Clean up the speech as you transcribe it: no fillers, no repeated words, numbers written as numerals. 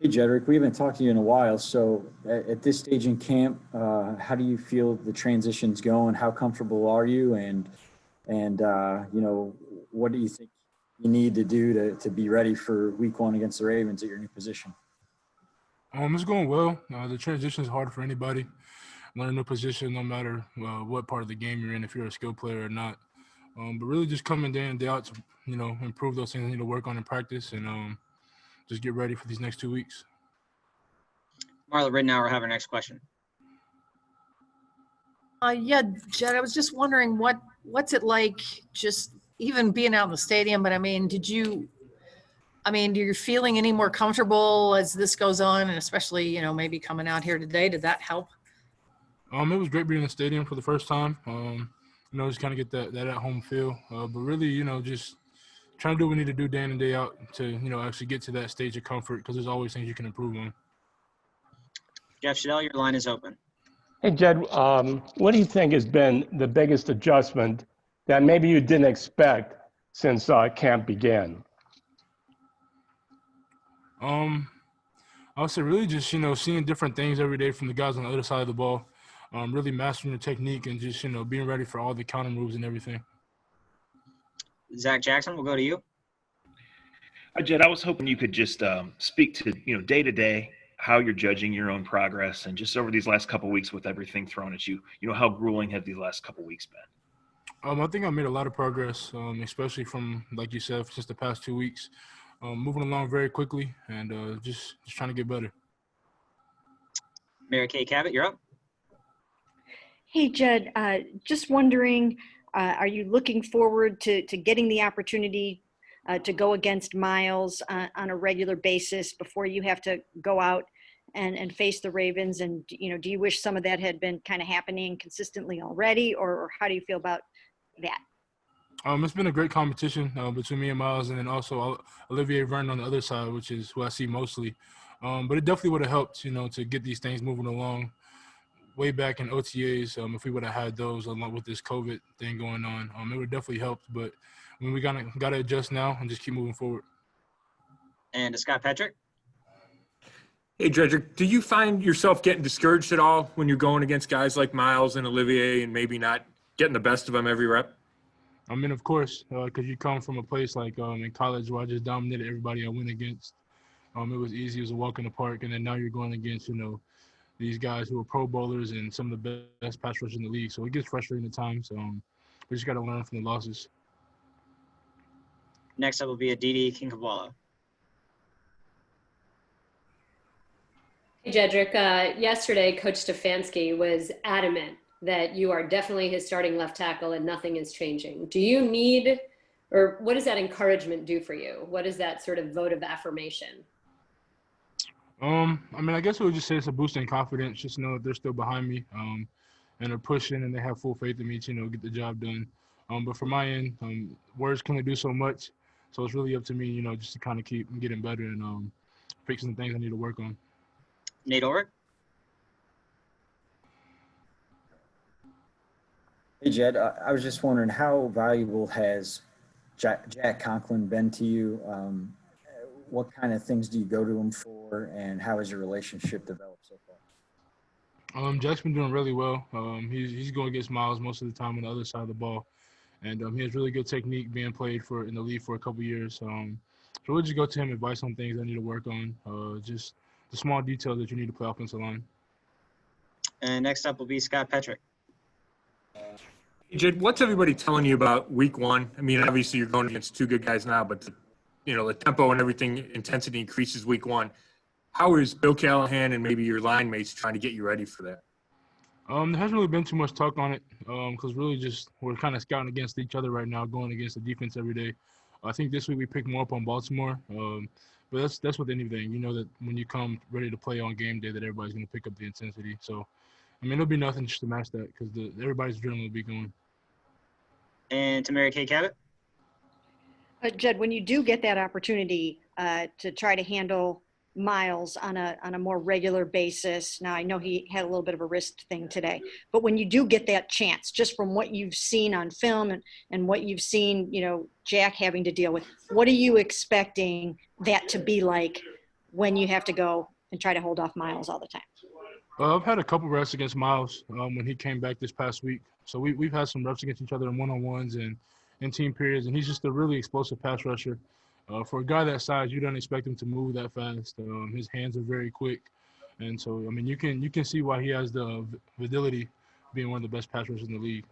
Hey, Jedrick, we haven't talked to you in a while. So, at this stage in camp, how do you feel the transition's going? How comfortable are you? And what do you think you need to do to be ready for Week 1 against the Ravens at your new position? It's going well. The transition is hard for anybody. Learn a new position, no matter what part of the game you're in, if you're a skill player or not. But really, just coming day in day out to improve those things I need to work on in practice, and just get ready for these next 2 weeks. Marla Ridnour will have our next question. Yeah, Jed, I was just wondering what's it like just even being out in the stadium, but I mean, do you feeling any more comfortable as this goes on, and especially, maybe coming out here today, did that help? It was great being in the stadium for the first time. Just kind of get that at home feel. But really, just trying to do what we need to do day in and day out to, actually get to that stage of comfort, because there's always things you can improve on. Jeff Shadell, your line is open. Hey, Jed, what do you think has been the biggest adjustment that maybe you didn't expect since camp began? I would say really just, seeing different things every day from the guys on the other side of the ball, really mastering the technique and just, being ready for all the counter moves and everything. Zach Jackson, we'll go to you. Jed, I was hoping you could just speak to, day to day, how you're judging your own progress, and just over these last couple of weeks with everything thrown at you, how grueling have these last couple of weeks been? I think I made a lot of progress, especially from, like you said, just the past 2 weeks. Moving along very quickly and just trying to get better. Mary Kay Cabot, you're up. Hey, Jed, just wondering, are you looking forward to getting the opportunity to go against Miles on a regular basis before you have to go out and face the Ravens? And, do you wish some of that had been kind of happening consistently already, or how do you feel about that? It's been a great competition between me and Miles, and then also Olivier Vernon on the other side, which is who I see mostly. But it definitely would have helped, to get these things moving along way back in OTAs. If we would have had those along with this COVID thing going on, it would definitely helped. But we got to adjust now and just keep moving forward. And Scott Petrick. Hey, Jedrick, do you find yourself getting discouraged at all when you're going against guys like Miles and Olivier and maybe not getting the best of them every rep? I mean, of course, because you come from a place like in college where I just dominated everybody I went against. It was easy. It was a walk in the park. And then now you're going against, these guys who are pro bowlers and some of the best pass rushers in the league. So it gets frustrating at times. We just got to learn from the losses. Next up will be Aditi Kinkhabwala. Hey, Jedrick, yesterday, Coach Stefanski was adamant that you are definitely his starting left tackle and nothing is changing. Do you need, or what does that encouragement do for you? What is that sort of vote of affirmation? I guess I would just say it's a boost in confidence. Just know that they're still behind me, and they're pushing, and they have full faith in me to, get the job done. But for my end, words can only do so much, so it's really up to me, just to kind of keep getting better and fixing the things I need to work on. Nate Ulrich. Hey, Jed, I was just wondering, how valuable has Jack Conklin been to you? What kind of things do you go to him for, and how has your relationship developed so far? Jack's been doing really well. He's going against Miles most of the time on the other side of the ball, and he has really good technique being played in the league for a couple years. So we'll just go to him, advice on things I need to work on, just the small details that you need to play offensive line. And next up will be Scott Petrick. Hey, Jed, what's everybody telling you about Week 1? I mean, obviously you're going against two good guys now, but the tempo and everything, intensity increases Week 1. How is Bill Callahan and maybe your line mates trying to get you ready for that? There hasn't really been too much talk on it because really just we're kind of scouting against each other right now, going against the defense every day. I think this week we picked more up on Baltimore, but that's with anything. You know that when you come ready to play on game day that everybody's going to pick up the intensity. So, it'll be nothing just to match that because everybody's adrenaline will be going. And to Mary Kay Cabot. Jed, when you do get that opportunity to try to handle Miles on a more regular basis, now I know he had a little bit of a wrist thing today, but when you do get that chance, just from what you've seen on film and what you've seen, Jack having to deal with, what are you expecting that to be like when you have to go and try to hold off Miles all the time? I've had a couple reps against Miles when he came back this past week. So we've had some reps against each other in one-on-ones and in team periods, and he's just a really explosive pass rusher. For a guy that size, you don't expect him to move that fast. His hands are very quick, and so I mean you can see why he has the validity being one of the best pass rushers in the league.